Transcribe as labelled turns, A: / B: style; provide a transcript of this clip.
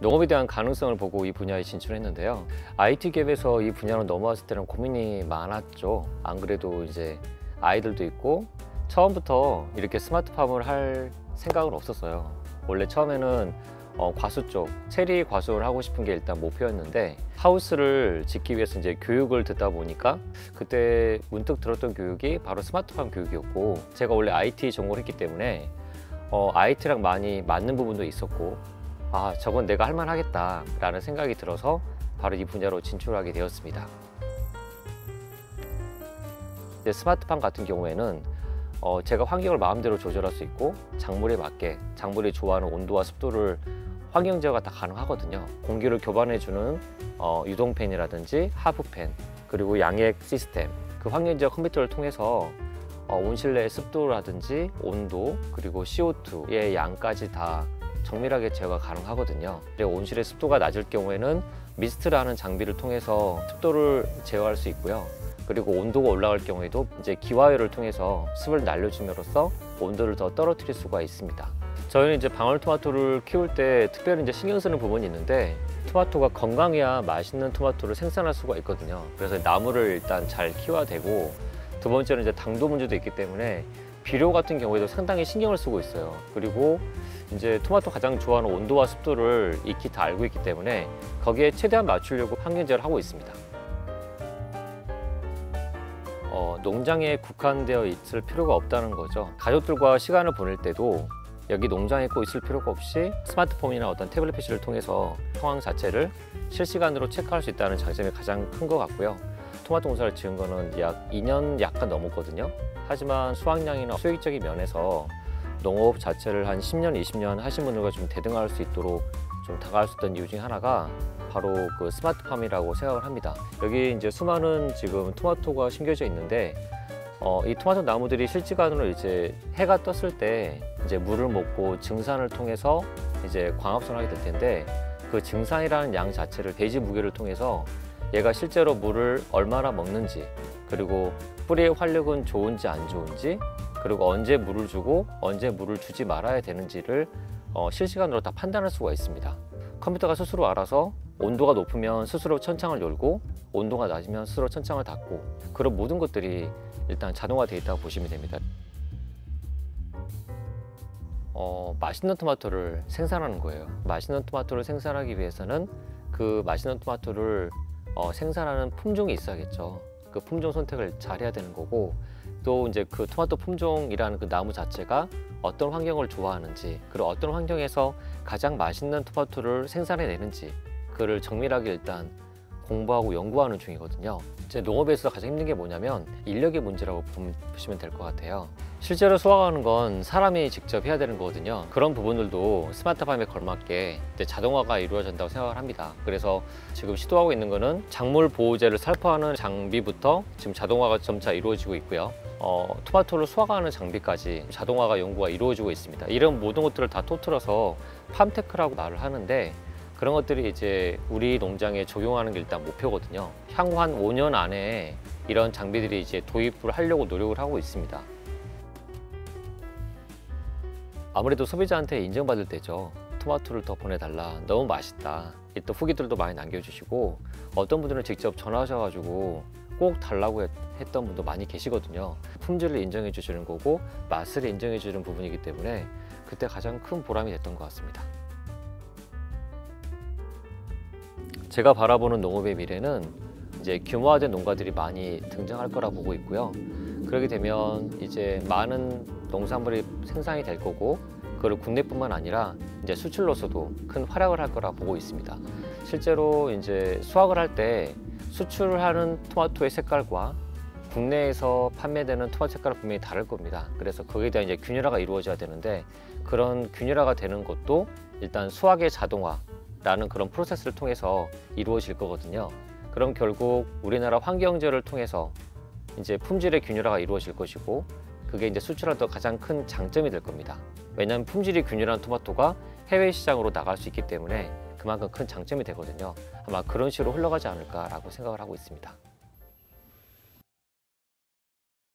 A: 농업에 대한 가능성을 보고 이 분야에 진출했는데요. IT 갭에서 이 분야로 넘어왔을 때는 고민이 많았죠. 안 그래도 이제 아이들도 있고 처음부터 이렇게 스마트팜을 할 생각은 없었어요. 원래 처음에는 과수 쪽, 체리 과수를 하고 싶은 게 일단 목표였는데 하우스를 짓기 위해서 이제 교육을 듣다 보니까 그때 문득 들었던 교육이 바로 스마트팜 교육이었고, 제가 원래 IT 전공을 했기 때문에 IT랑 많이 맞는 부분도 있었고, 아, 저건 내가 할 만하겠다 라는 생각이 들어서 바로 이 분야로 진출하게 되었습니다. 이제 스마트팜 같은 경우에는 제가 환경을 마음대로 조절할 수 있고, 작물에 맞게 작물이 좋아하는 온도와 습도를 환경 제어가 다 가능하거든요. 공기를 교반해주는 유동팬이라든지 하부팬, 그리고 양액 시스템, 그 환경 제어 컴퓨터를 통해서 온실내 습도라든지 온도, 그리고 CO2의 양까지 다 정밀하게 제어가 가능하거든요. 온실의 습도가 낮을 경우에는 미스트라는 장비를 통해서 습도를 제어할 수 있고요. 그리고 온도가 올라갈 경우에도 이제 기화열을 통해서 습을 날려줌으로써 온도를 더 떨어뜨릴 수가 있습니다. 저희는 이제 방울토마토를 키울 때 특별히 이제 신경 쓰는 부분이 있는데, 토마토가 건강해야 맛있는 토마토를 생산할 수가 있거든요. 그래서 나무를 일단 잘 키워야 되고, 두 번째는 이제 당도 문제도 있기 때문에 비료 같은 경우에도 상당히 신경을 쓰고 있어요. 그리고 이제 토마토 가장 좋아하는 온도와 습도를 익히 다 알고 있기 때문에 거기에 최대한 맞추려고 환경 제어를 하고 있습니다. 농장에 국한되어 있을 필요가 없다는 거죠. 가족들과 시간을 보낼 때도 여기 농장에 꼭 있을 필요가 없이 스마트폰이나 어떤 태블릿 PC를 통해서 상황 자체를 실시간으로 체크할 수 있다는 장점이 가장 큰 것 같고요. 토마토 농사를 지은 거는 약 2년 약간 넘었거든요. 하지만 수확량이나 수익적인 면에서 농업 자체를 한 10년, 20년 하신 분들과 좀 대등할 수 있도록 좀 다가갈 수 있던 이유 중에 하나가 바로 그 스마트팜이라고 생각을 합니다. 여기 이제 수많은 지금 토마토가 심겨져 있는데, 이 토마토 나무들이 실시간으로 이제 해가 떴을 때 이제 물을 먹고 증산을 통해서 이제 광합성을 하게 될 텐데, 그 증산이라는 양 자체를 대지 무게를 통해서 얘가 실제로 물을 얼마나 먹는지, 그리고 뿌리의 활력은 좋은지 안 좋은지, 그리고 언제 물을 주고 언제 물을 주지 말아야 되는지를 실시간으로 다 판단할 수가 있습니다. 컴퓨터가 스스로 알아서 온도가 높으면 스스로 천창을 열고, 온도가 낮으면 스스로 천창을 닫고, 그런 모든 것들이 일단 자동화되어 있다고 보시면 됩니다. 맛있는 토마토를 생산하는 거예요. 맛있는 토마토를 생산하기 위해서는 그 맛있는 토마토를 생산하는 품종이 있어야겠죠. 그 품종 선택을 잘 해야 되는 거고, 또 이제 그 토마토 품종이라는 그 나무 자체가 어떤 환경을 좋아하는지, 그리고 어떤 환경에서 가장 맛있는 토마토를 생산해내는지, 그를 정밀하게 일단 공부하고 연구하는 중이거든요. 이제 농업에서 가장 힘든 게 뭐냐면 인력의 문제라고 보시면 될 것 같아요. 실제로 수확하는 건 사람이 직접 해야 되는 거거든요. 그런 부분들도 스마트팜에 걸맞게 자동화가 이루어진다고 생각을 합니다. 그래서 지금 시도하고 있는 거는 작물 보호제를 살포하는 장비부터 지금 자동화가 점차 이루어지고 있고요. 토마토를 수확하는 장비까지 자동화가 연구가 이루어지고 있습니다. 이런 모든 것들을 다 통틀어서 팜테크라고 말을 하는데, 그런 것들이 이제 우리 농장에 적용하는 게 일단 목표거든요. 향후 한 5년 안에 이런 장비들이 이제 도입을 하려고 노력을 하고 있습니다. 아무래도 소비자한테 인정받을 때죠. 토마토를 더 보내달라, 너무 맛있다. 또 후기들도 많이 남겨주시고, 어떤 분들은 직접 전화하셔가지고 꼭 달라고 했던 분도 많이 계시거든요. 품질을 인정해 주시는 거고 맛을 인정해 주는 부분이기 때문에 그때 가장 큰 보람이 됐던 것 같습니다. 제가 바라보는 농업의 미래는 이제 규모화된 농가들이 많이 등장할 거라 보고 있고요. 그렇게 되면 이제 많은 농산물이 생산이 될 거고, 그걸 국내뿐만 아니라 이제 수출로서도 큰 활약을 할 거라 보고 있습니다. 실제로 이제 수확을 할 때 수출하는 토마토의 색깔과 국내에서 판매되는 토마토 색깔은 분명히 다를 겁니다. 그래서 거기에 대한 이제 균열화가 이루어져야 되는데, 그런 균열화가 되는 것도 일단 수확의 자동화라는 그런 프로세스를 통해서 이루어질 거거든요. 그럼 결국 우리나라 환경제를 통해서 이제 품질의 균열화가 이루어질 것이고, 그게 이제 수출할 때 가장 큰 장점이 될 겁니다. 왜냐하면 품질이 균열한 토마토가 해외 시장으로 나갈 수 있기 때문에 그만큼 큰 장점이 되거든요. 아마 그런 식으로 흘러가지 않을까라고 생각을 하고 있습니다.